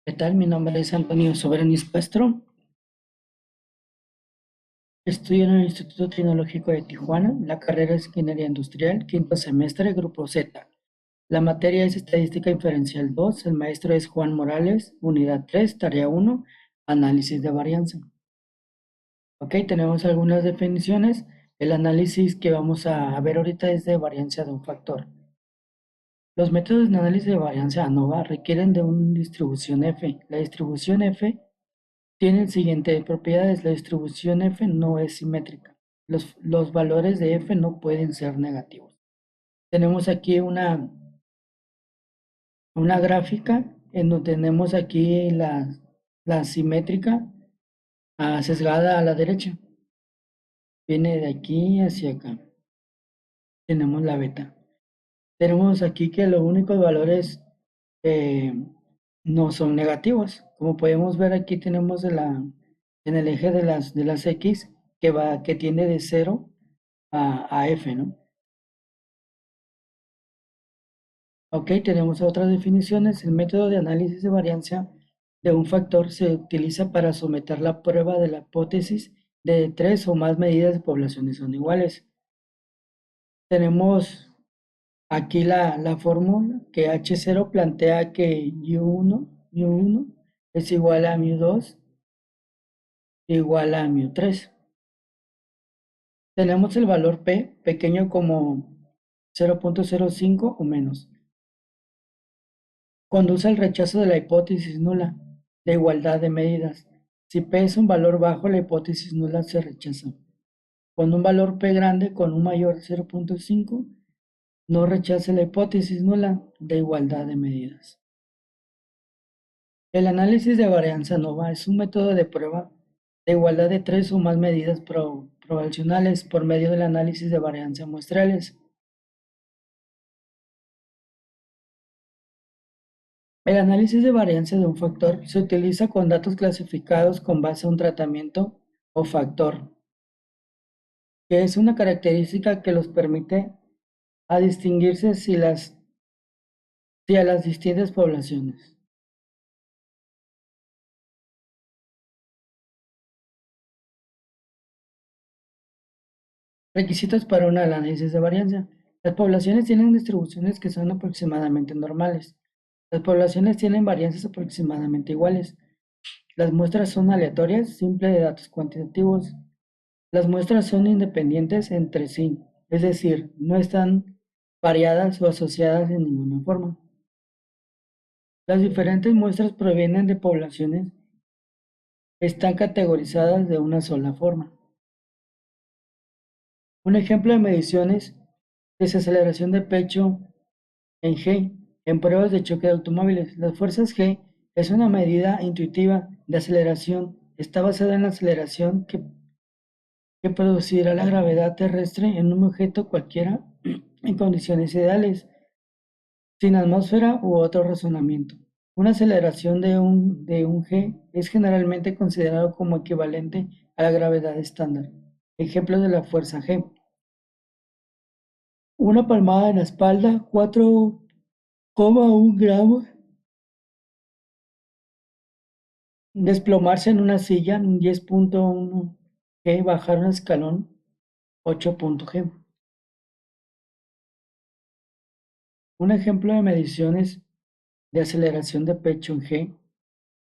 ¿Qué tal? Mi nombre es Antonio Soberanis Castro. Estudio en el Instituto Tecnológico de Tijuana. La carrera es Ingeniería Industrial, quinto semestre, Grupo Z. La materia es Estadística Inferencial 2. El maestro es Juan Morales, Unidad 3, Tarea 1, Análisis de varianza. Ok, tenemos algunas definiciones. El análisis que vamos a ver ahorita es de varianza de un factor. Los métodos de análisis de varianza ANOVA requieren de una distribución F. La distribución F tiene el siguiente propiedades. La distribución F no es simétrica. Los valores de F no pueden ser negativos. Tenemos aquí una gráfica en donde tenemos aquí la simétrica sesgada a la derecha. Viene de aquí hacia acá. Tenemos la beta. Tenemos aquí que los únicos valores eh, no son negativos. Como podemos ver aquí tenemos en el eje de las X que tiende de 0 a F, ¿no? Ok, tenemos otras definiciones. El método de análisis de varianza de un factor se utiliza para someter la prueba de la hipótesis de tres o más medidas de poblaciones son iguales. Tenemos aquí la fórmula que H0 plantea que mu1 es igual a mu2 igual a mu3. Tenemos el valor P pequeño como 0.05 o menos. Conduce al rechazo de la hipótesis nula de igualdad de medidas. Si P es un valor bajo, la hipótesis nula se rechaza. Con un valor P grande con un mayor 0.5, no rechace la hipótesis nula de igualdad de medidas. El análisis de varianza ANOVA es un método de prueba de igualdad de tres o más medidas proporcionales por medio del análisis de varianza muestrales. El análisis de varianza de un factor se utiliza con datos clasificados con base a un tratamiento o factor, que es una característica que los permite a distinguirse si a las distintas poblaciones. Requisitos para un análisis de varianza. Las poblaciones tienen distribuciones que son aproximadamente normales. Las poblaciones tienen varianzas aproximadamente iguales. Las muestras son aleatorias, simple de datos cuantitativos. Las muestras son independientes entre sí, es decir, no están variadas o asociadas en ninguna forma. Las diferentes muestras provienen de poblaciones, están categorizadas de una sola forma. Un ejemplo de mediciones: desaceleración de pecho en G, en pruebas de choque de automóviles. Las fuerzas G es una medida intuitiva de aceleración. Está basada en la aceleración que producirá la gravedad terrestre en un objeto cualquiera en condiciones ideales, sin atmósfera u otro razonamiento. Una aceleración de un G es generalmente considerado como equivalente a la gravedad estándar. Ejemplo de la fuerza G. Una palmada en la espalda, 4,1 gramos. Desplomarse en una silla, 10,1 G. Bajar un escalón, 8,0 G. Un ejemplo de mediciones de aceleración de pecho en G.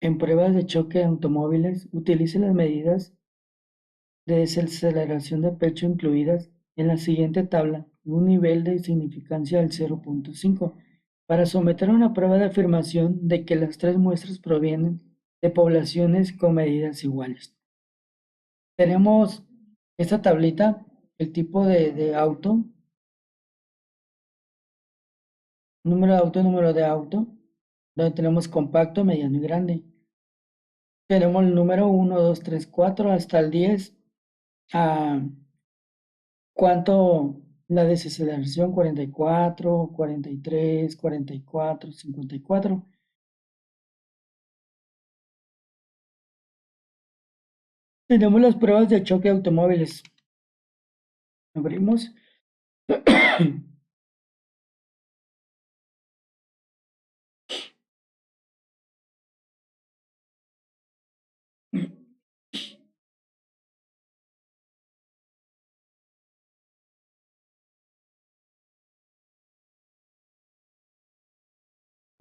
En pruebas de choque de automóviles, utilice las medidas de desaceleración de pecho incluidas en la siguiente tabla y un nivel de significancia del 0.5 para someter a una prueba de afirmación de que las tres muestras provienen de poblaciones con medidas iguales. Tenemos esta tablita, el tipo de auto, número de auto, donde tenemos compacto, mediano y grande. Tenemos el número 1, 2, 3, 4 hasta el 10. ¿Cuánto la desaceleración? 44, 43, 44, 54. Tenemos las pruebas de choque de automóviles. Abrimos.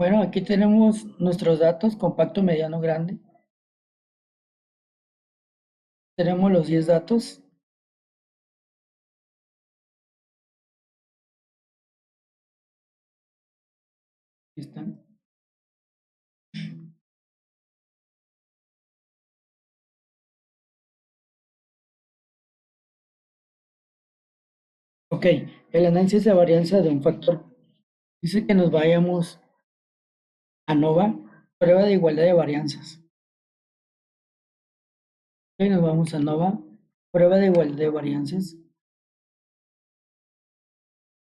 Bueno, aquí tenemos nuestros datos, compacto, mediano, grande. Tenemos los 10 datos. Aquí están. Ok, el análisis de varianza de un factor. Dice que nos vayamos a NOVA, prueba de igualdad de varianzas. Ok, nos vamos a NOVA, prueba de igualdad de varianzas.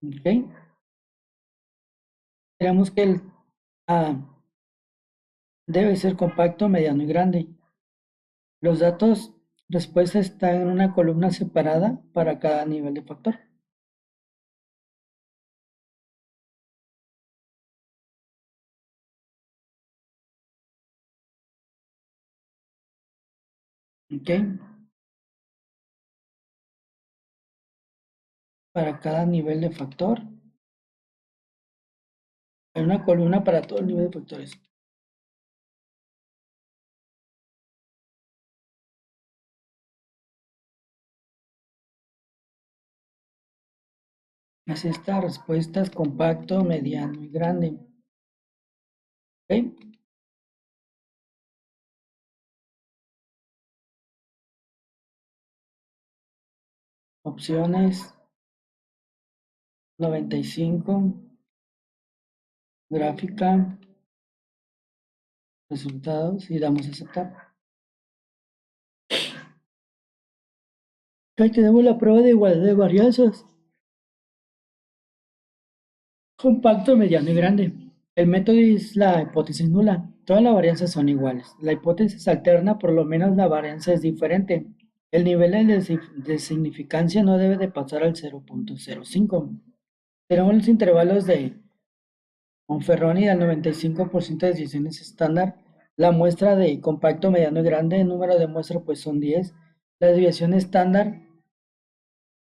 Ok, tenemos que el A debe ser compacto, mediano y grande. Los datos respuesta están en una columna separada para cada nivel de factor. Ok, para cada nivel de factor. Hay una columna para todo el nivel de factores. Así está, respuestas compacto, mediano y grande. ¿Ok? Opciones 95, gráfica, resultados y damos a aceptar. Aquí tenemos la prueba de igualdad de varianzas. Compacto, mediano y grande. El método es la hipótesis nula. Todas las varianzas son iguales. La hipótesis alterna, por lo menos la varianza es diferente. El nivel de significancia no debe de pasar al 0.05. Tenemos los intervalos de Monferroni al 95% de decisiones estándar. La muestra de compacto, mediano y grande, el número de muestra pues son 10. La desviación estándar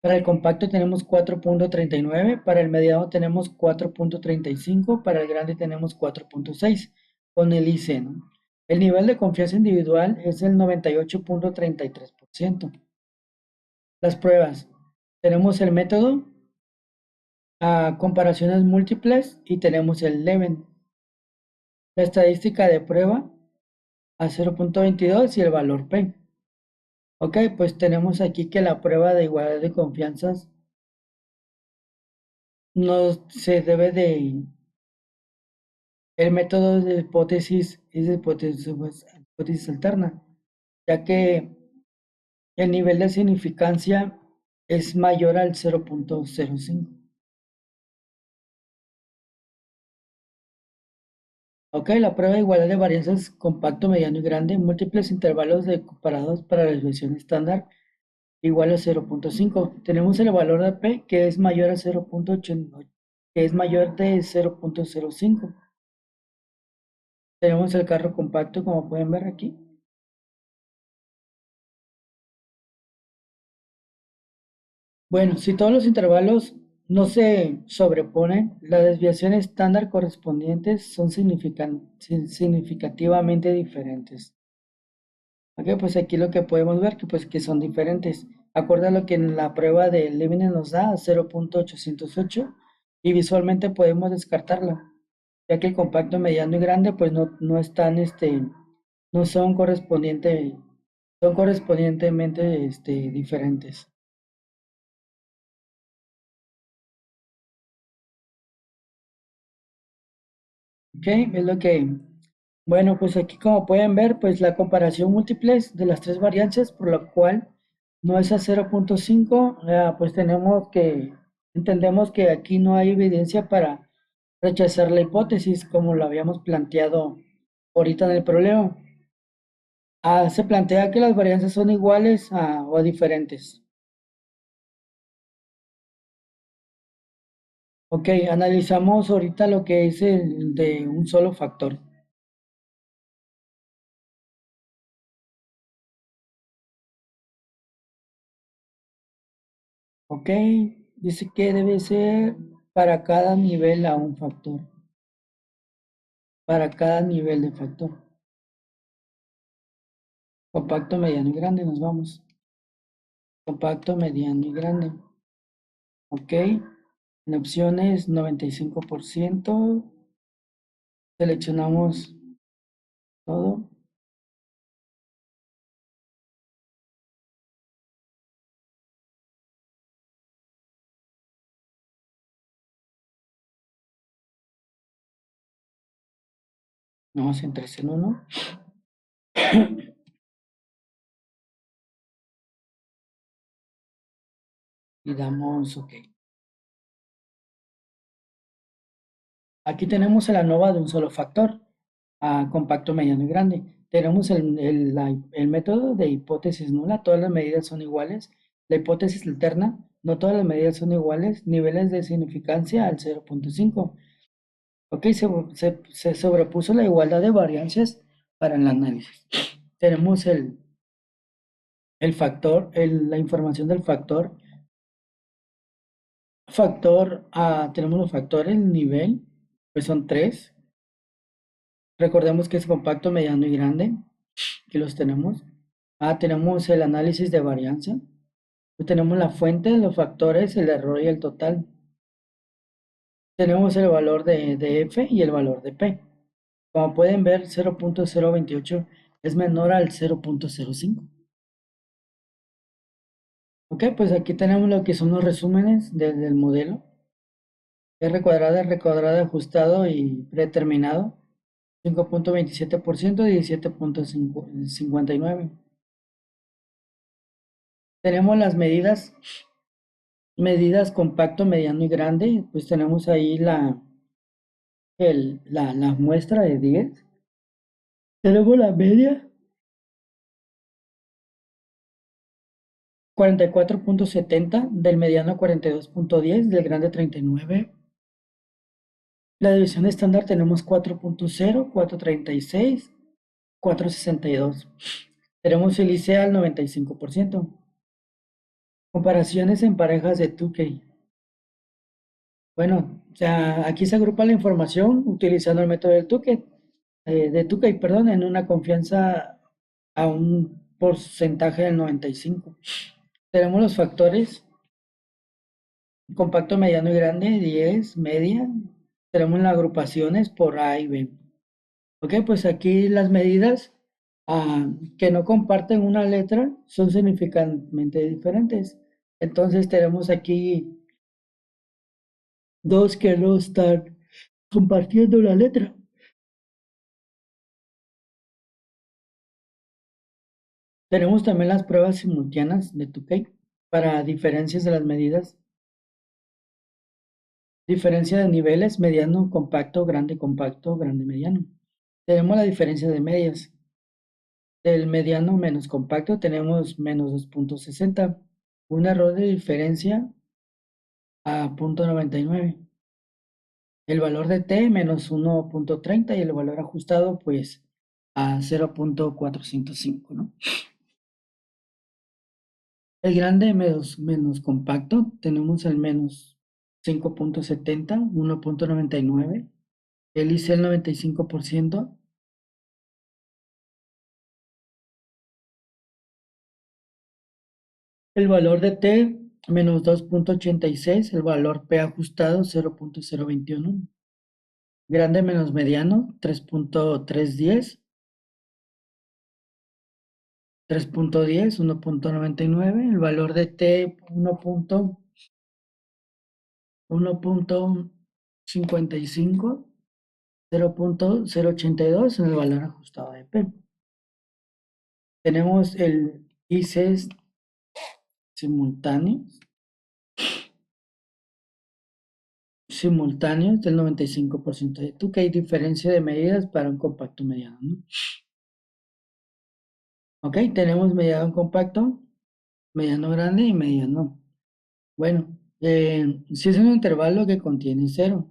para el compacto tenemos 4.39, para el mediano tenemos 4.35, para el grande tenemos 4.6 con el IC, ¿no? El nivel de confianza individual es el 98.33%. Las pruebas. Tenemos el método a comparaciones múltiples y tenemos el Leven. La estadística de prueba a 0.22 y el valor P. Ok, pues tenemos aquí que la prueba de igualdad de confianzas no se debe de. El método de hipótesis es de hipótesis alterna, ya que el nivel de significancia es mayor al 0.05. Ok, la prueba de igualdad de varianzas compacto, mediano y grande, múltiples intervalos de comparados para la desviación estándar igual a 0.5. Tenemos el valor de P que es mayor a 0.8, que es mayor de 0.05. Tenemos el carro compacto, como pueden ver aquí. Bueno, si todos los intervalos no se sobreponen, las desviaciones estándar correspondientes son significativamente diferentes. Ok, pues aquí lo que podemos ver que son diferentes. Acorde a lo que en la prueba de Leibniz nos da 0.808 y visualmente podemos descartarla, ya que el compacto, mediano y grande pues no están, no son correspondientemente diferentes. Ok, es lo que, bueno, pues aquí como pueden ver, pues la comparación múltiples de las tres varianzas, por lo cual no es a 0.5, pues entendemos que aquí no hay evidencia para rechazar la hipótesis como lo habíamos planteado ahorita en el problema. Se plantea que las varianzas son iguales o diferentes. Ok, analizamos ahorita lo que es el de un solo factor. Ok, dice que debe ser para cada nivel a un factor. para cada nivel de factor. Compacto, mediano y grande, nos vamos. Compacto, mediano y grande. Ok. En opciones 95%. Seleccionamos todo. Vamos en 3 en 1. Y damos OK. Aquí tenemos el ANOVA de un solo factor, compacto, mediano y grande. Tenemos el método de hipótesis nula, todas las medidas son iguales. La hipótesis alterna, no todas las medidas son iguales. Niveles de significancia al 0.5. Ok, se sobrepuso la igualdad de variancias para el análisis. Tenemos el factor, la información del factor. Tenemos los factores, el nivel, pues son 3. Recordemos que es compacto, mediano y grande, que los tenemos. Tenemos el análisis de varianza. Tenemos la fuente, los factores, el error y el total. Tenemos el valor de F y el valor de P. Como pueden ver, 0.028 es menor al 0.05. Ok, pues aquí tenemos lo que son los resúmenes del modelo. R cuadrada ajustado y predeterminado. 5.27%, 17.59. Tenemos las medidas compacto, mediano y grande. Pues tenemos ahí la muestra de 10. Tenemos la media, 44.70, del mediano 42.10, del grande 39. La división estándar tenemos 4.0, 4.36, 4.62. Tenemos el IC al 95%. Comparaciones en parejas de Tukey. Bueno, o sea, aquí se agrupa la información utilizando el método del Tukey, perdón, en una confianza a un porcentaje del 95. Tenemos los factores: compacto, mediano y grande, 10, media. Tenemos las agrupaciones por A y B. Ok, pues aquí las medidas que no comparten una letra son significativamente diferentes. Entonces tenemos aquí dos que no están compartiendo la letra. Tenemos también las pruebas simultáneas de Tukey para diferencias de las medidas. Diferencia de niveles: mediano, compacto, grande, mediano. Tenemos la diferencia de medias. Del mediano menos compacto tenemos menos 2.60. Un error de diferencia a 0.99. El valor de t menos 1.30 y el valor ajustado pues a 0.405, ¿no? El grande menos compacto tenemos el menos 5.70, 1.99. El IC el 95%. El valor de t menos 2.86, el valor P ajustado 0.021. Grande menos mediano 3.310. 3.10, 1.99. El valor de t 1.55, 0.082 en el valor ajustado de P. Tenemos el ICs simultáneos del 95% de tu, que hay diferencia de medidas para un compacto mediano, ¿no? Ok, tenemos mediano compacto, mediano grande y mediano. Bueno, si es un intervalo que contiene cero.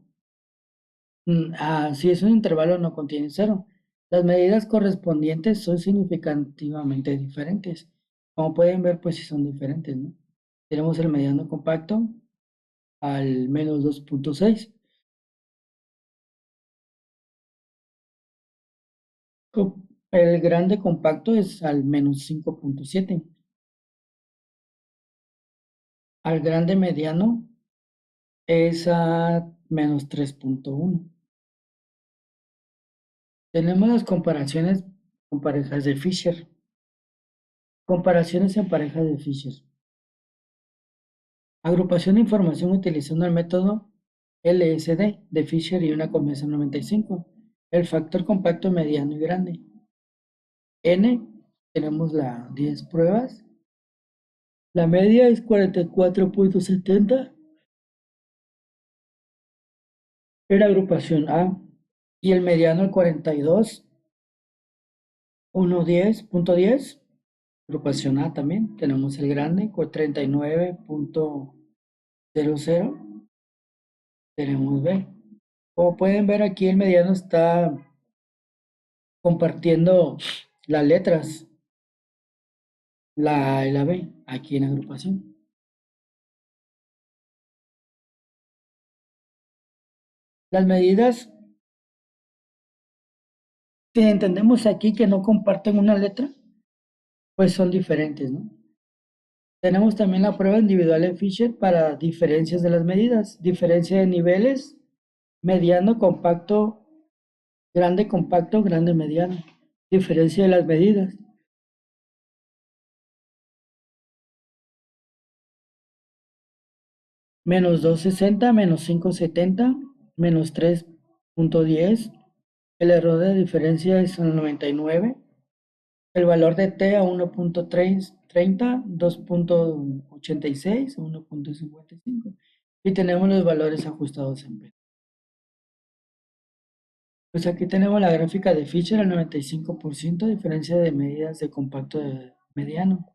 Si es un intervalo no contiene cero. Las medidas correspondientes son significativamente diferentes. Como pueden ver, pues sí son diferentes, ¿no? Tenemos el mediano compacto al menos 2.6. El grande compacto es al menos 5.7. Al grande mediano es a menos 3.1. Tenemos las comparaciones con parejas de Fisher. Comparaciones en parejas de Fisher. Agrupación de información utilizando el método LSD de Fisher y una convención 95. El factor compacto mediano y grande. N, tenemos las 10 pruebas. La media es 44.70 en la agrupación A y el mediano el 42.10.10. Agrupación A también. Tenemos el grande con 39.00. Tenemos B. Como pueden ver aquí el mediano está compartiendo las letras, la A y la B, aquí en agrupación. Las medidas, si entendemos aquí que no comparten una letra, pues son diferentes, ¿no? Tenemos también la prueba individual de Fisher para diferencias de las medidas, diferencia de niveles, mediano, compacto, grande, mediano, diferencia de las medidas. Menos 260, menos 570, menos 3.10. El error de diferencia es el 99. El valor de t a 1.30, 2.86, 1.55. Y tenemos los valores ajustados en P. Pues aquí tenemos la gráfica de Fisher al 95%, diferencia de medidas de compacto de mediano.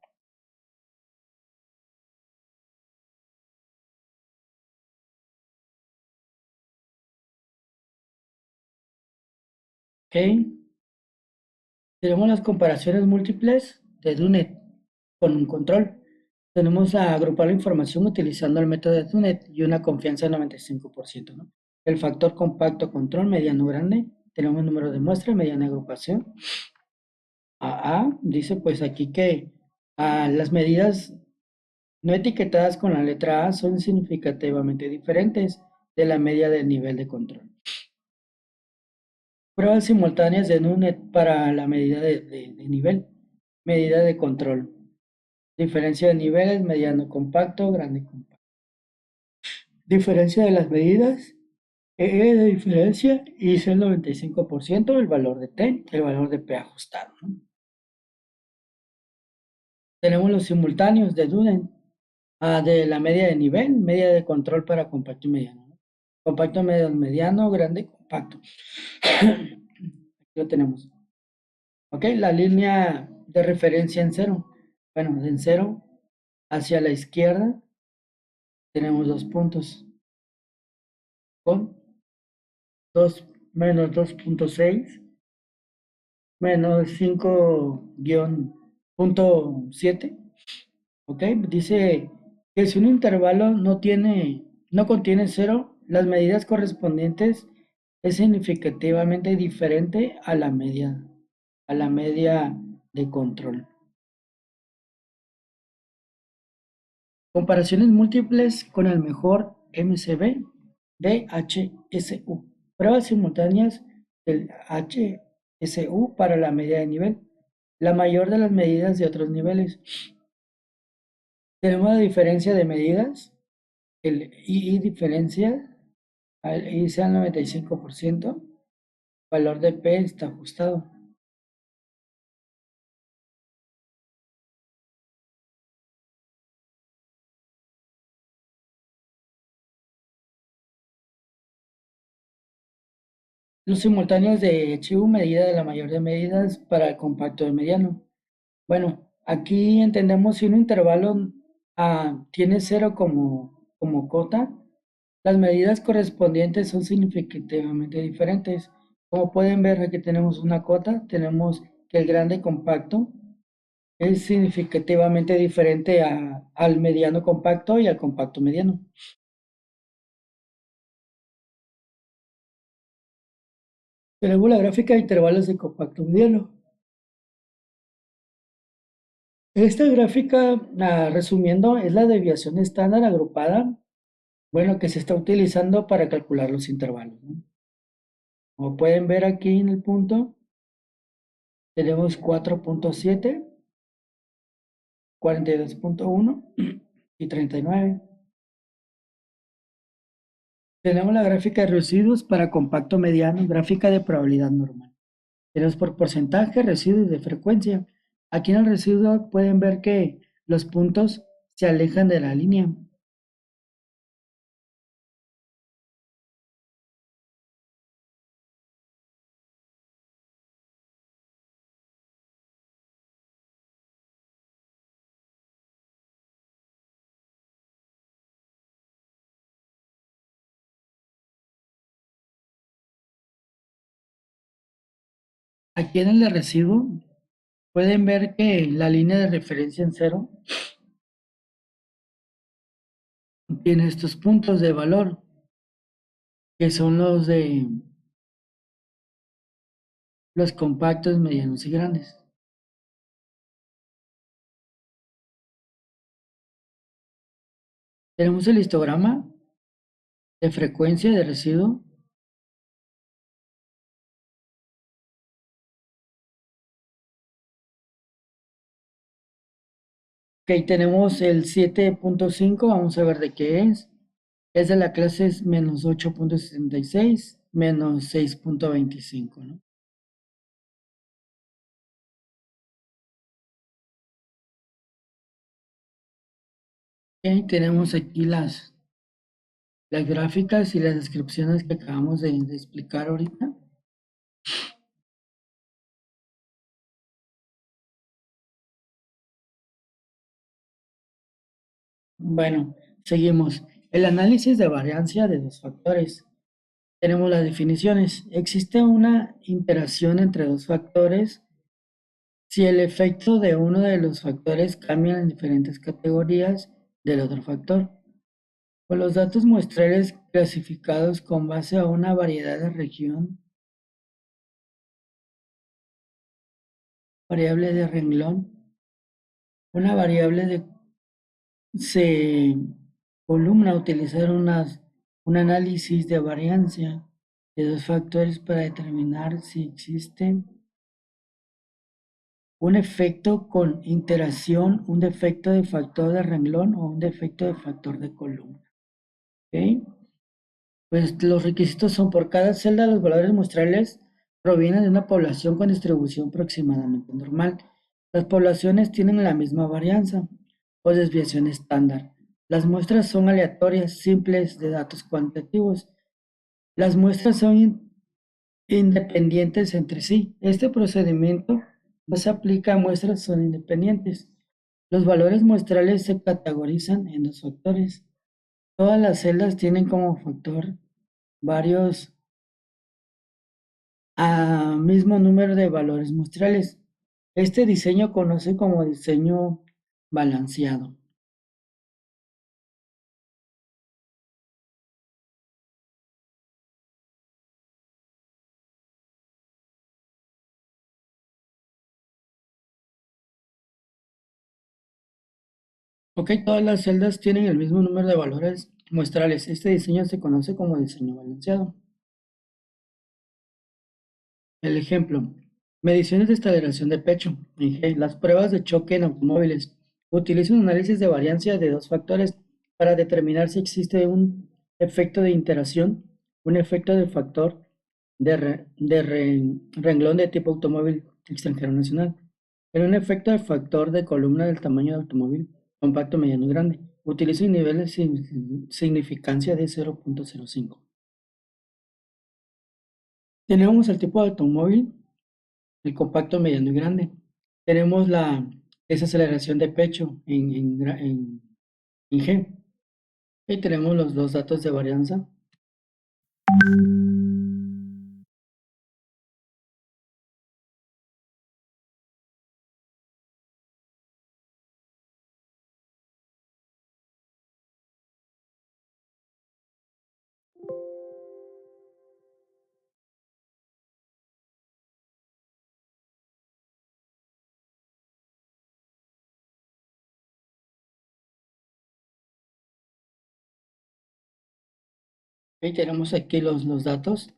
Ok, tenemos las comparaciones múltiples de Dunet con un control. Tenemos a agrupar la información utilizando el método de Dunet y una confianza de 95%, ¿no? El factor compacto control mediano grande. Tenemos número de muestra, mediana agrupación. Dice pues aquí que las medidas no etiquetadas con la letra A son significativamente diferentes de la media del nivel de control. Pruebas simultáneas de NUNET para la medida de nivel, medida de control. Diferencia de niveles, mediano compacto, grande compacto. Diferencia de las medidas, E de diferencia y es el 95%, el valor de T, el valor de P ajustado, ¿no? Tenemos los simultáneos de Duden, de la media de nivel, media de control para compacto y mediano, ¿no? Compacto, mediano, grande, compacto. Aquí lo tenemos. Ok, la línea de referencia en cero. Bueno, en cero hacia la izquierda tenemos 2 puntos con 2 menos 2.6 menos 5-7. Ok, dice que si un intervalo no contiene cero, las medidas correspondientes es significativamente diferente a la media de control. Comparaciones múltiples con el mejor MCB de HSU. Pruebas simultáneas del HSU para la media de nivel. La mayor de las medidas de otros niveles. Tenemos la diferencia de medidas. El I diferencia. Al I sea el 95%. Valor de P está ajustado. Los simultáneos de HU, medida de la mayor de medidas para el compacto de mediano. Bueno, aquí entendemos si un intervalo tiene cero como cota, las medidas correspondientes son significativamente diferentes. Como pueden ver, aquí tenemos una cota, tenemos que el grande compacto es significativamente diferente al mediano compacto y al compacto mediano. Tenemos la gráfica de intervalos de compacto mediano. Esta gráfica, resumiendo, es la desviación estándar agrupada, bueno, que se está utilizando para calcular los intervalos, ¿no? Como pueden ver aquí en el punto, tenemos 4.7, 42.1 y 39. Tenemos la gráfica de residuos para compacto mediano, gráfica de probabilidad normal. Tenemos por porcentaje, residuos de frecuencia. Aquí en el residuo pueden ver que los puntos se alejan de la línea. Aquí en el residuo pueden ver que la línea de referencia en cero tiene estos puntos de valor, que son los de los compactos, medianos y grandes. Tenemos el histograma de frecuencia de residuo. Ok, tenemos el 7.5, vamos a ver de qué es. Es de la clase es menos 8.76, menos 6.25, ¿no? Ok, tenemos aquí las gráficas y las descripciones que acabamos de explicar ahorita. Bueno, seguimos. El análisis de variancia de dos factores. Tenemos las definiciones. Existe una interacción entre dos factores si el efecto de uno de los factores cambia en diferentes categorías del otro factor. Con los datos muestrales clasificados con base a una variedad de región, variable de renglón, una variable de se columna, utilizar un análisis de variancia de dos factores para determinar si existe un efecto con interacción, un defecto de factor de renglón o un defecto de factor de columna. ¿Ok? Pues los requisitos son por cada celda los valores muestrales provienen de una población con distribución aproximadamente normal. Las poblaciones tienen la misma varianza o desviación estándar. Las muestras son aleatorias, simples de datos cuantitativos. Las muestras son independientes entre sí. Este procedimiento no se aplica a muestras son independientes. Los valores muestrales se categorizan en dos factores. Todas las celdas tienen como factor varios a mismo número de valores muestrales. Este diseño conoce como diseño balanceado. Ok, todas las celdas tienen el mismo número de valores muestrales. Este diseño se conoce como diseño balanceado. El ejemplo, mediciones de aceleración de pecho. En G, las pruebas de choque en automóviles. Utiliza un análisis de variancia de dos factores para determinar si existe un efecto de interacción, un efecto de factor renglón de tipo automóvil extranjero nacional, en un efecto de factor de columna del tamaño de automóvil compacto, mediano y grande. Utiliza un nivel de significancia de 0.05. Tenemos el tipo de automóvil, el compacto, mediano y grande. Tenemos la desaceleración de pecho en G. Y tenemos los dos datos de varianza. Y tenemos aquí los datos.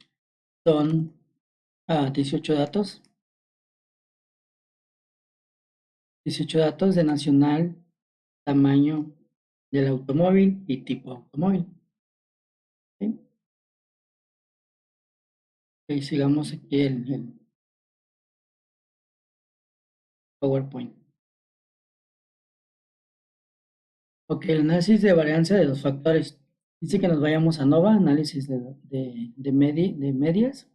Son 18 datos. 18 datos de nacional, tamaño del automóvil y tipo automóvil. ¿Sí? Ok, sigamos aquí el PowerPoint. Ok, el análisis de varianza de los factores. Dice que nos vayamos a NOVA, análisis de medias.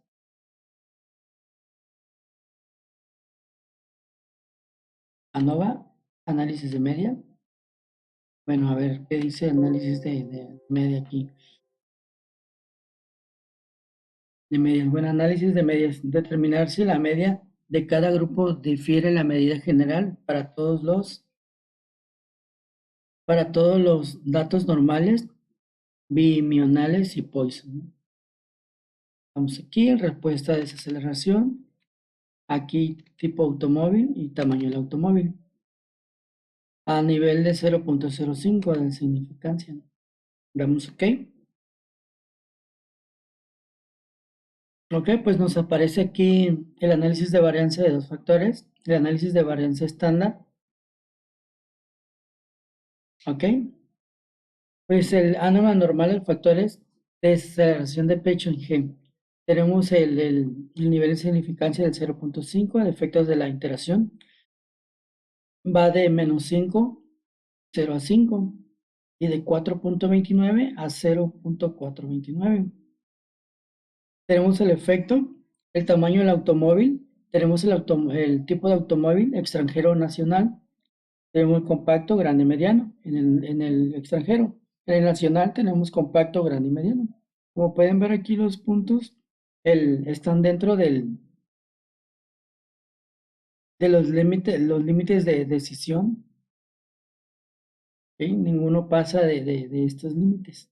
A NOVA, análisis de media. Bueno, a ver, ¿qué dice análisis de media aquí? De medias. Bueno, análisis de medias. Determinar si la media de cada grupo difiere la medida general para todos los datos normales, binomiales y Poisson. Vamos aquí, respuesta de desaceleración. Aquí tipo automóvil y tamaño del automóvil. A nivel de 0.05 de significancia. Damos OK. Ok, pues nos aparece aquí el análisis de varianza de dos factores, el análisis de varianza estándar. Ok, pues el ANOVA normal de factores de desaceleración de pecho en G. Tenemos el nivel de significancia del 0.5, de efectos de la interacción. Va de -5, 0 a 5, y de 4.29 a 0.429. Tenemos el efecto, el tamaño del automóvil, tenemos el tipo de automóvil extranjero o nacional, tenemos compacto, grande y mediano en el extranjero. En el nacional tenemos compacto, grande y mediano. Como pueden ver aquí los puntos están dentro de los límites de decisión. ¿Okay? Ninguno pasa de estos límites.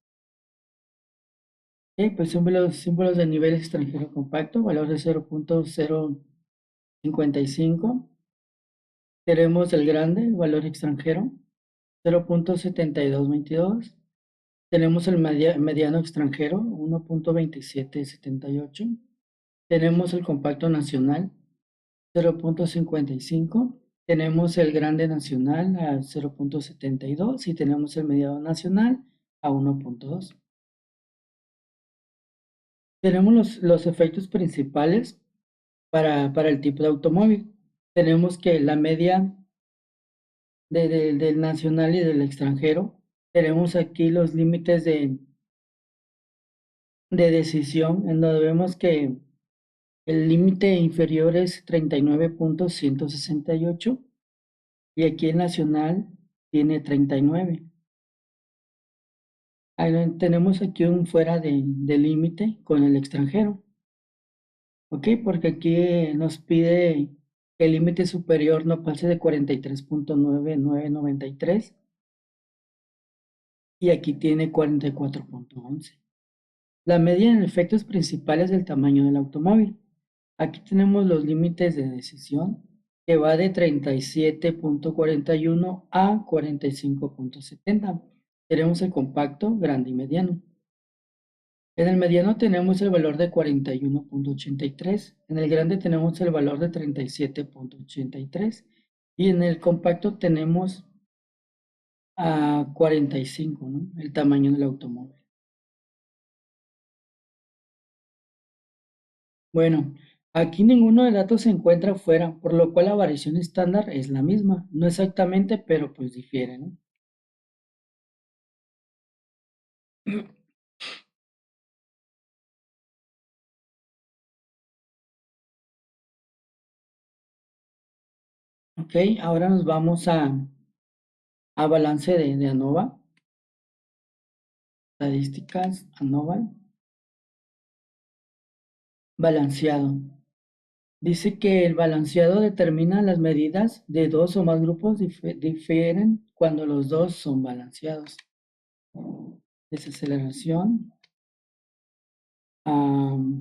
¿Okay? Pues símbolos de nivel extranjero compacto, valor de 0.055. Tenemos el grande, el valor extranjero, 0.7222. Tenemos el mediano extranjero, 1.2778. Tenemos el compacto nacional, 0.55. Tenemos el grande nacional a 0.72 y tenemos el mediano nacional a 1.2. Tenemos los efectos principales para el tipo de automóvil. Tenemos que la media del nacional y del extranjero. Tenemos aquí los límites de decisión, en donde vemos que el límite inferior es 39.168 y aquí el nacional tiene 39. Tenemos aquí un fuera de límite con el extranjero. ¿Ok? Porque aquí nos pide que el límite superior no pase de 43.9993 y aquí tiene 44.11. La media en efectos principales del tamaño del automóvil. Aquí tenemos los límites de decisión que va de 37.41 a 45.70. Tenemos el compacto, grande y mediano. En el mediano tenemos el valor de 41.83. En el grande tenemos el valor de 37.83. Y en el compacto tenemos a 45, ¿no? El tamaño del automóvil. Bueno, aquí ninguno de datos se encuentra fuera, por lo cual la variación estándar es la misma. No exactamente, pero pues difiere, ¿no? Ok, ahora nos vamos a balance de ANOVA. Estadísticas, ANOVA. Balanceado. Dice que el balanceado determina las medidas de dos o más grupos difieren cuando los dos son balanceados. Desaceleración.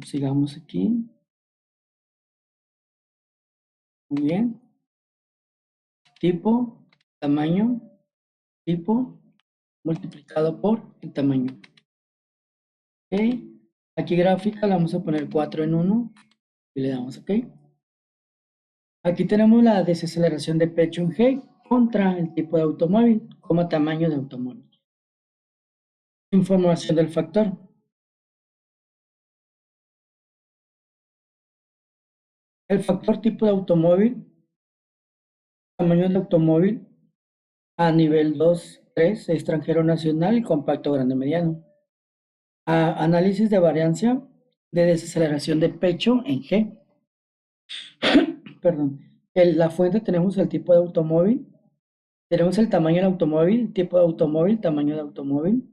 Sigamos aquí. Muy bien. Tipo, tamaño, tipo, multiplicado por el tamaño. Ok. Aquí gráfica le vamos a poner 4 en 1 y le damos OK. Aquí tenemos la desaceleración de pecho en G contra el tipo de automóvil como tamaño de automóvil. Información del factor. El factor tipo de automóvil, tamaño de automóvil a nivel 2, 3, extranjero nacional y compacto grande mediano. Análisis de variancia de desaceleración de pecho en G. Perdón. La fuente tenemos el tipo de automóvil, tenemos el tamaño del automóvil, tipo de automóvil, tamaño de automóvil,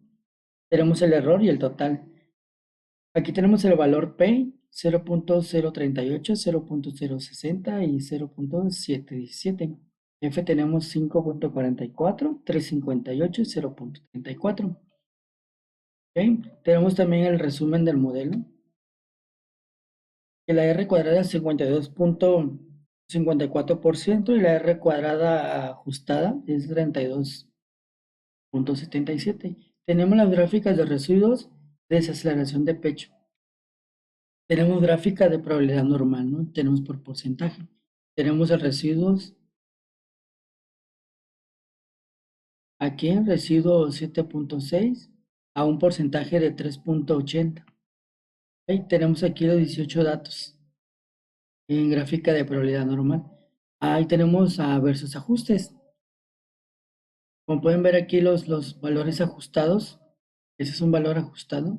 tenemos el error y el total. Aquí tenemos el valor P, 0.038, 0.060 y 0.717. F tenemos 5.44, 358 y 0.34. ¿Okay? Tenemos también el resumen del modelo. Que la R cuadrada es 52.54% y la R cuadrada ajustada es 32.77. Tenemos las gráficas de residuos de desaceleración de pecho. Tenemos gráfica de probabilidad normal, ¿no? Tenemos por porcentaje. Tenemos el residuos. Aquí en residuo 7.6 a un porcentaje de 3.80. ¿Okay? Tenemos aquí los 18 datos en gráfica de probabilidad normal. Ahí tenemos versus ajustes. Como pueden ver aquí los valores ajustados. Ese es un valor ajustado.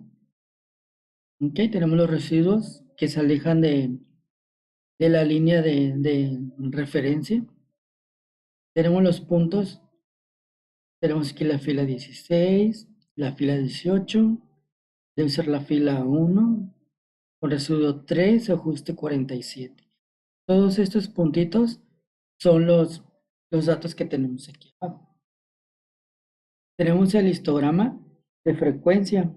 Ok, tenemos los residuos que se alejan de la línea de referencia. Tenemos los puntos. Tenemos aquí la fila 16, la fila 18, debe ser la fila 1, con residuo 3, ajuste 47. Todos estos puntitos son los datos que tenemos aquí abajo. Tenemos el histograma de frecuencia.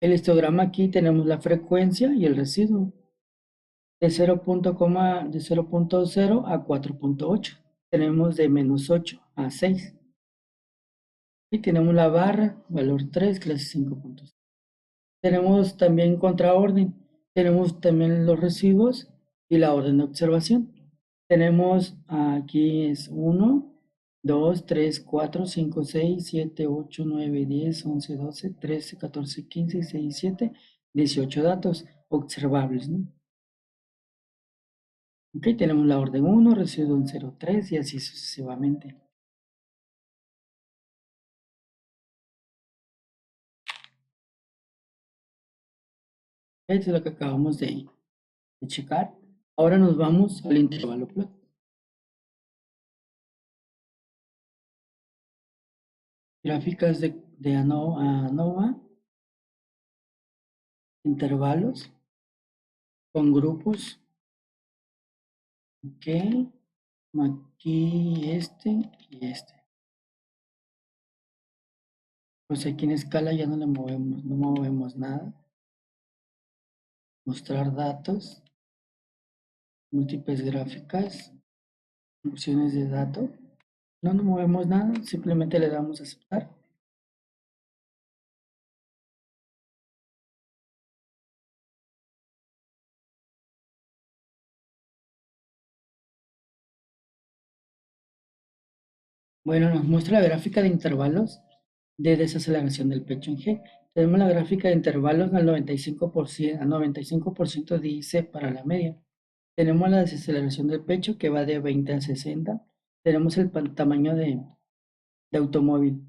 El histograma aquí tenemos la frecuencia y el residuo de 0.0 a 4.8. Tenemos de -8 a 6. Y tenemos la barra, valor 3, clase 5.6. Tenemos también contraorden. Tenemos también los residuos y la orden de observación. Tenemos aquí es 1, 2, 3, 4, 5, 6, 7, 8, 9, 10, 11, 12, 13, 14, 15, 16, 17, 18 datos observables, ¿no? Ok, tenemos la orden 1, residuo en 0, 3 y así sucesivamente. Esto es lo que acabamos de checar. Ahora nos vamos al intervalo plot. Gráficas de ANOVA, intervalos con grupos. Ok, aquí este y este. Pues aquí en escala ya no le movemos, no movemos nada. Mostrar datos, múltiples gráficas, opciones de datos. No movemos nada, simplemente le damos a aceptar. Bueno, nos muestra la gráfica de intervalos de desaceleración del pecho en G. Tenemos la gráfica de intervalos al 95%, al 95% dice para la media. Tenemos la desaceleración del pecho que va de 20 a 60. Tenemos el tamaño de automóvil.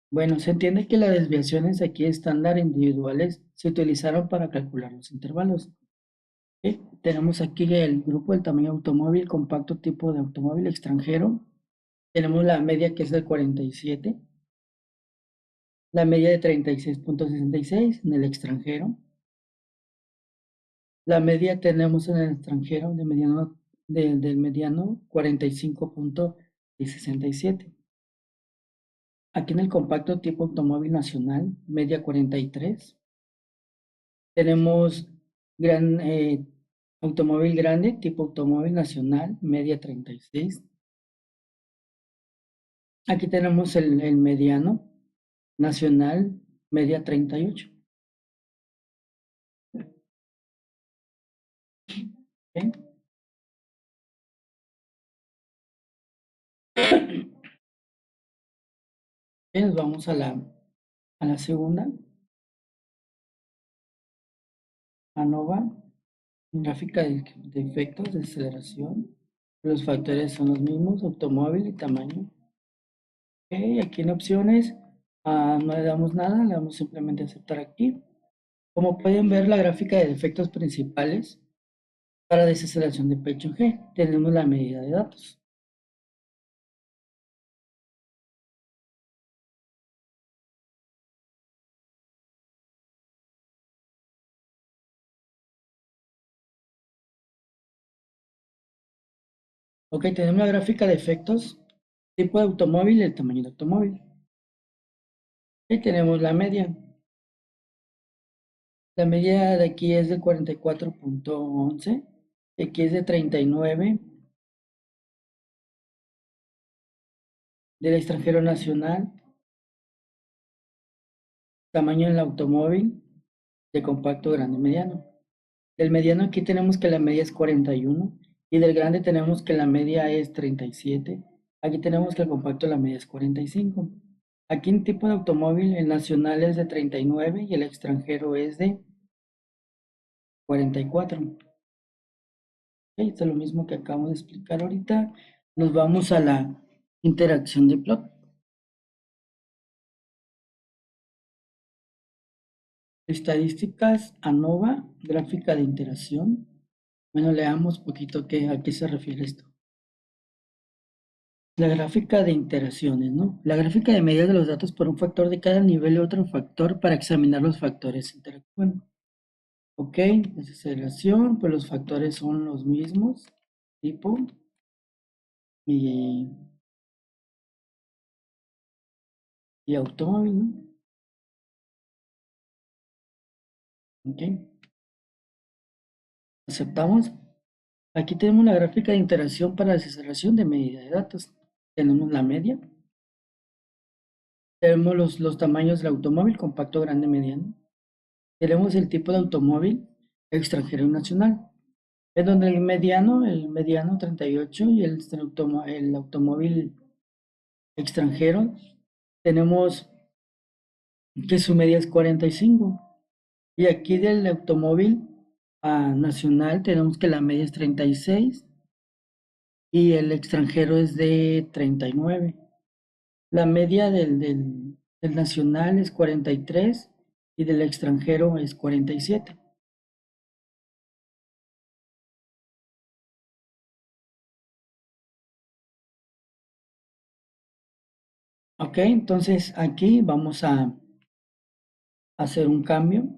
Bueno, se entiende que las desviaciones aquí estándar individuales se utilizaron para calcular los intervalos. ¿Sí? Tenemos aquí el grupo del tamaño automóvil, compacto tipo de automóvil extranjero. Tenemos la media que es del 47. La media de 36.66 en el extranjero. La media tenemos en el extranjero de mediano, del mediano 45.67. Aquí en el compacto tipo automóvil nacional, media 43. Tenemos gran automóvil grande, tipo automóvil nacional, media 36. Aquí tenemos el mediano nacional, media 38. ¿Ok? Bien, nos vamos a la segunda, ANOVA, gráfica de efectos de aceleración. Los factores son los mismos, automóvil y tamaño. Ok, aquí en opciones no le damos nada, le damos simplemente aceptar aquí. Como pueden ver, la gráfica de defectos principales para desaceleración de pecho G, tenemos la medida de datos. Ok, tenemos la gráfica de efectos, tipo de automóvil y el tamaño de automóvil. Y tenemos la media. La media de aquí es de 44.11, y aquí es de 39, del extranjero nacional, tamaño del automóvil, de compacto, grande, mediano. Del mediano aquí tenemos que la media es 41 y del grande tenemos que la media es 37. Aquí tenemos que el compacto la media es 45. Aquí en tipo de automóvil el nacional es de 39 y el extranjero es de 44. Esto es lo mismo que acabamos de explicar ahorita. Nos vamos a la interacción de plot. Estadísticas ANOVA, gráfica de interacción. Bueno, leamos poquito a qué se refiere esto. La gráfica de interacciones, ¿no? La gráfica de medida de los datos por un factor de cada nivel y otro factor para examinar los factores interactúan. Ok, desaceleración, pues los factores son los mismos, tipo y, y automóvil, ¿no? Ok, aceptamos. Aquí tenemos la gráfica de interacción para desaceleración de medida de datos. Tenemos la media, tenemos los tamaños del automóvil, compacto, grande, mediano. Tenemos el tipo de automóvil, extranjero y nacional. En donde el mediano 38 y el automóvil extranjero, tenemos que su media es 45. Y aquí del automóvil nacional tenemos que la media es 36 y el extranjero es de 39. La media del nacional es 43 y del extranjero es 47. Ok, entonces aquí vamos a hacer un cambio.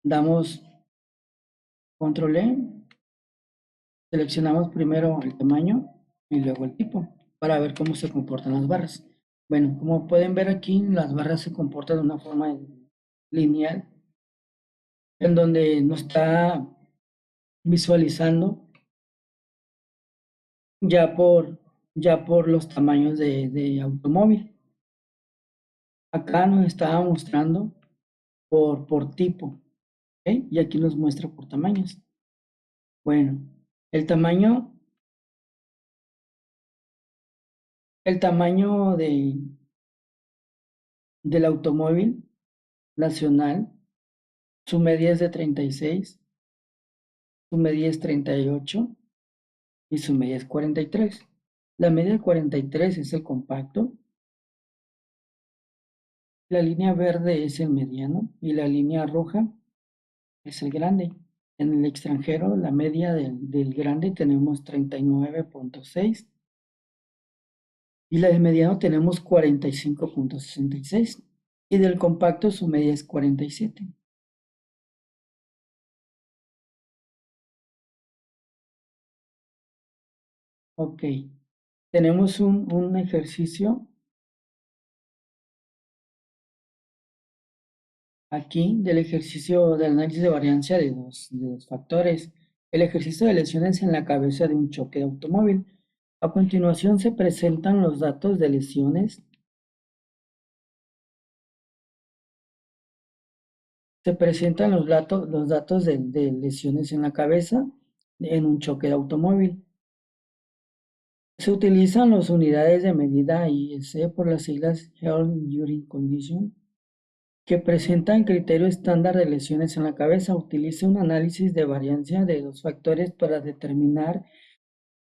Damos control E, seleccionamos primero el tamaño y luego el tipo para ver cómo se comportan las barras. Bueno, como pueden ver aquí, las barras se comportan de una forma lineal, en donde nos está visualizando ya por, ya por los tamaños de automóvil. Acá nos estaba mostrando por tipo, ¿ok? Y aquí nos muestra por tamaños. Bueno, el tamaño, el tamaño del automóvil nacional, su media es de 36, su media es 38 y su media es 43. La media de 43 es el compacto, la línea verde es el mediano y la línea roja es el grande. En el extranjero, la media del grande tenemos 39.6 y la del mediano tenemos 45.66 y del compacto su media es 47. Ok, tenemos un ejercicio aquí del ejercicio de análisis de varianza de dos factores. El ejercicio de lesiones en la cabeza de un choque de automóvil. A continuación se presentan los datos de lesiones. Se presentan los datos de lesiones en la cabeza en un choque de automóvil. Se utilizan las unidades de medida IS por las siglas Heart Injury Condition, que presentan criterio estándar de lesiones en la cabeza. Utiliza un análisis de variancia de dos factores para determinar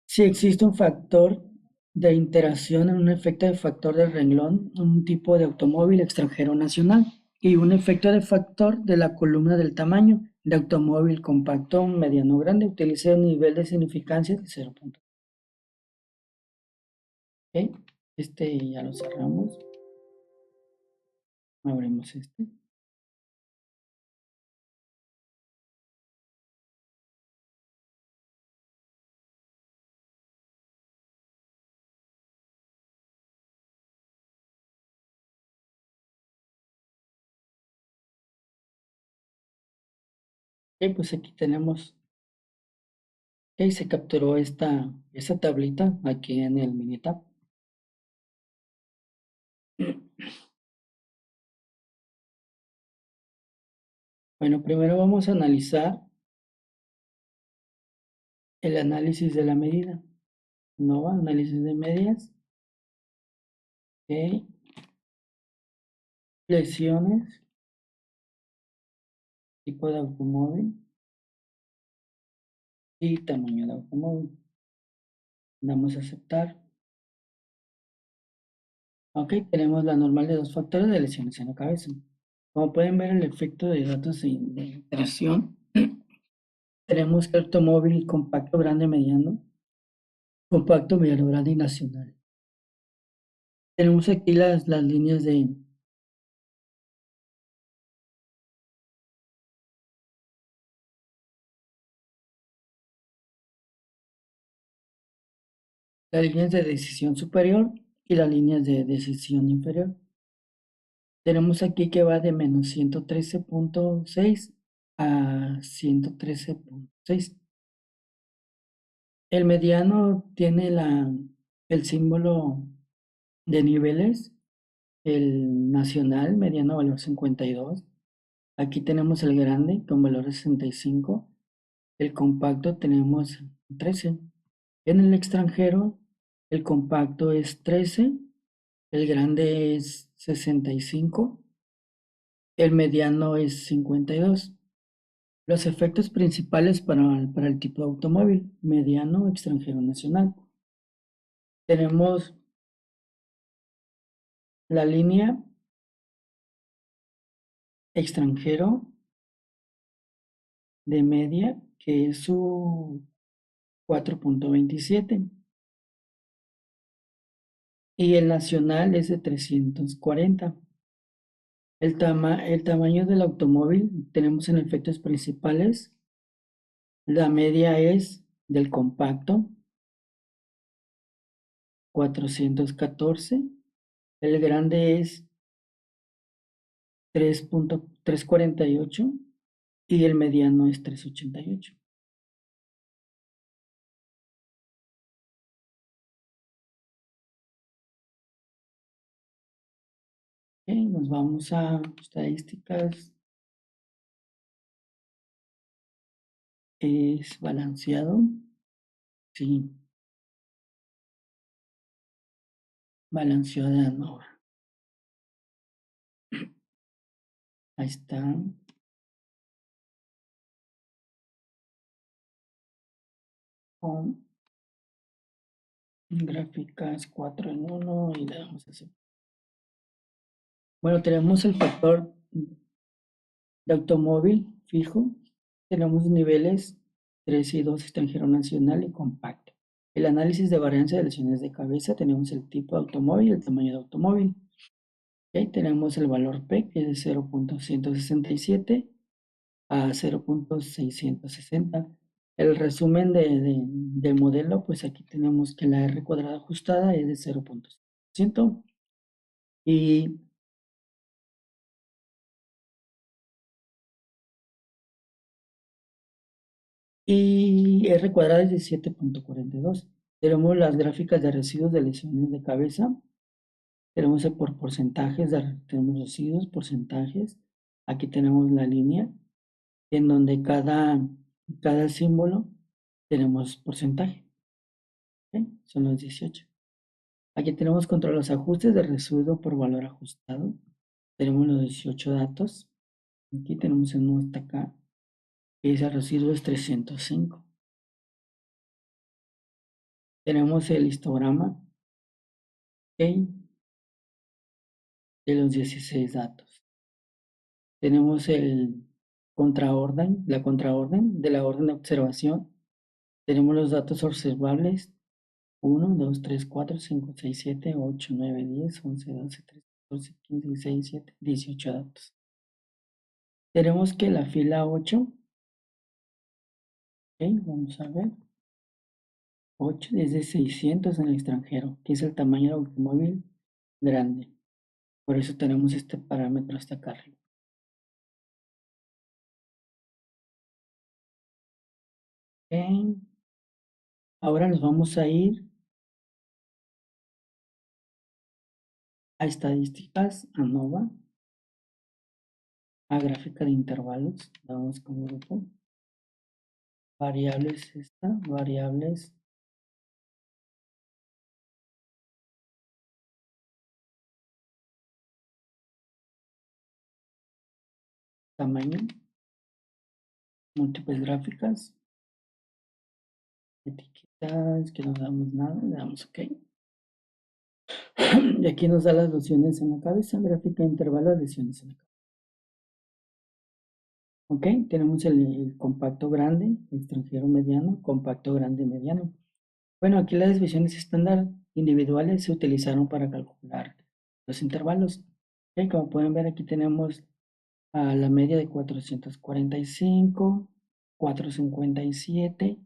si existe un factor de interacción en un efecto de factor del renglón, un tipo de automóvil extranjero nacional, y un efecto de factor de la columna del tamaño de automóvil compacto, mediano, grande. Utiliza un nivel de significancia de 0. Ok, este ya lo cerramos. Abrimos este. Ok, pues aquí tenemos, ok, se capturó esta tablita aquí en el Minitab. Bueno, primero vamos a analizar el análisis de la medida. ¿No? Análisis de medias. Ok. Lesiones, tipo de automóvil y tamaño de automóvil. Damos a aceptar. Ok, tenemos la normal de dos factores de lesiones en la cabeza. Como pueden ver, el efecto de datos de interacción. Tenemos que automóvil compacto, grande, mediano. Compacto, mediano, grande y nacional. Tenemos aquí las líneas de las líneas de decisión superior y las líneas de decisión inferior. Tenemos aquí que va de menos 113.6 a 113.6. El mediano tiene el símbolo de niveles, el nacional, mediano valor 52. Aquí tenemos el grande con valor de 65. El compacto tenemos 13. En el extranjero, el compacto es 13, el grande es 65, el mediano es 52. Los efectos principales para el tipo de automóvil, mediano, extranjero, nacional. Tenemos la línea extranjero de media, que es su 4.27, y el nacional es de 340. El tamaño del automóvil, tenemos en efectos principales, la media es del compacto, 414, el grande es 3.348 y el mediano es 388. Ok, nos vamos a estadísticas. ¿Es balanceado? Sí, balanceado de ANOVA. Ahí está. Con gráficas 4 en 1 y le damos a hacer. Bueno, tenemos el factor de automóvil fijo. Tenemos niveles 3 y 2, extranjero, nacional y compacto. El análisis de varianza de lesiones de cabeza, tenemos el tipo de automóvil, el tamaño de automóvil. Okay, tenemos el valor P, que es de 0.167 a 0.660. El resumen del modelo, pues aquí tenemos que la R cuadrada ajustada es de 0.5%. Y R cuadrada es de 7.42. Tenemos las gráficas de residuos de lesiones de cabeza. Tenemos por porcentajes, tenemos residuos, porcentajes. Aquí tenemos la línea en donde cada símbolo tenemos porcentaje. ¿Ok? Son los 18. Aquí tenemos contra los ajustes de residuo por valor ajustado. Tenemos los 18 datos. Aquí tenemos el nuevo hasta acá, que dice residuo es 305. Tenemos el histograma, ¿ok?, de los 16 datos. Tenemos el contraorden, la contraorden de la orden de observación. Tenemos los datos observables: 1, 2, 3, 4, 5, 6, 7, 8, 9, 10, 11, 12, 13, 14, 15, 16, 17, 18 datos. Tenemos que la fila 8, ok, vamos a ver, 8 es de 600 en el extranjero, que es el tamaño del automóvil grande. Por eso tenemos este parámetro hasta acá arriba. Ok, ahora nos vamos a ir a estadísticas, a NOVA, a gráfica de intervalos. Vamos con grupo. Variables variables. Tamaño. Múltiples gráficas. Etiquetas, que no damos nada, le damos OK. Y aquí nos da las lesiones en la cabeza, gráfica de intervalo de lesiones en la cabeza. Ok, tenemos el compacto grande, extranjero mediano, compacto grande mediano. Bueno, aquí las desviaciones estándar individuales se utilizaron para calcular los intervalos. Ok, como pueden ver, aquí tenemos a la media de 445, 457,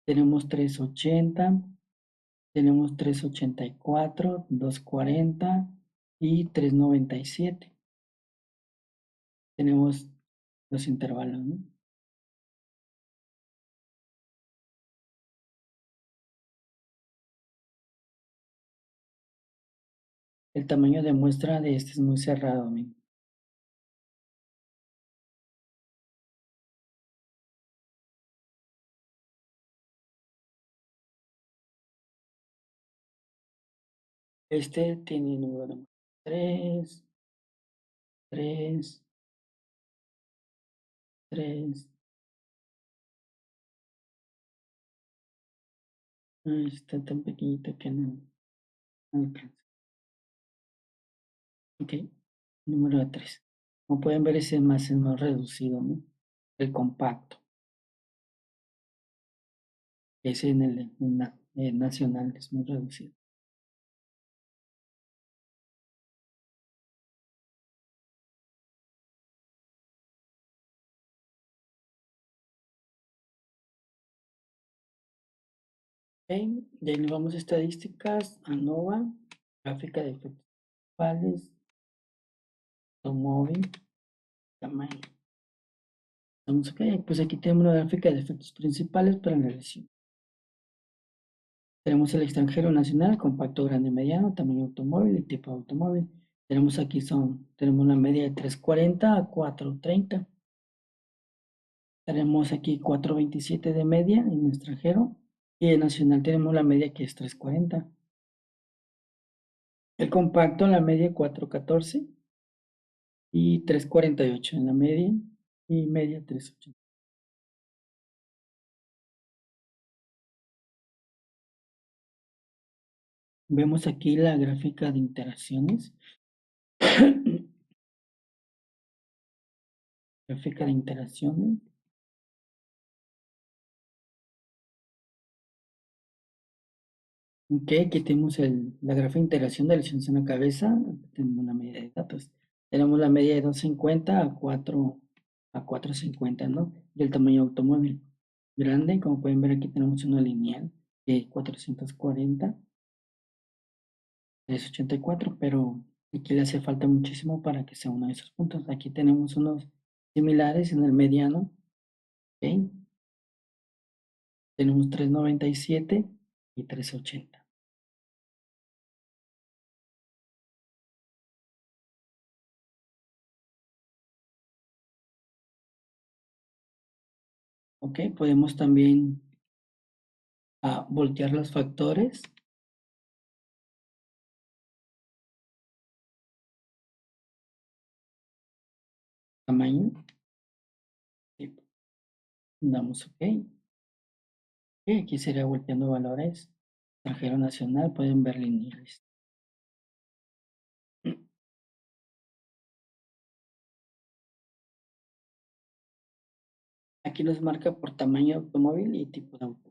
tenemos 380, tenemos 384, 240 y 397. Tenemos los intervalos, ¿no? El tamaño de muestra de este es muy cerrado, amigo. Este tiene el número de muestra 3, 3, 3. Está tan pequeñito que no alcanza. Ok, número de 3. Como pueden ver, ese más es más reducido, ¿no? El compacto. Ese en el nacional es muy reducido. Ok, de ahí nos vamos a estadísticas, ANOVA, gráfica de efectos principales, automóvil, tamaño. Vamos, ok, pues aquí tenemos la gráfica de efectos principales para la lesión. Tenemos el extranjero nacional, compacto grande mediano, tamaño automóvil y tipo de automóvil. Tenemos aquí tenemos una media de 340 a 430. Tenemos aquí 427 de media en extranjero y en nacional tenemos la media que es 340. El compacto en la media 414 y 348 en la media y media 380. Vemos aquí la gráfica de interacciones. Gráfica de interacciones. Ok, aquí tenemos la gráfica de integración de lesiones en la cabeza. Tenemos la media de datos. Tenemos la media de 250 a 450, ¿no? Y el tamaño automóvil grande, como pueden ver, aquí tenemos una lineal de 440, 384, pero aquí le hace falta muchísimo para que sea uno de esos puntos. Aquí tenemos unos similares en el mediano, ¿ok? Tenemos 397 y 1380. Ok, podemos también voltear los factores. Tamaño. Y damos OK. Y aquí sería volteando valores. Extranjero nacional, pueden ver lineales. Aquí nos marca por tamaño de automóvil y tipo de automóvil.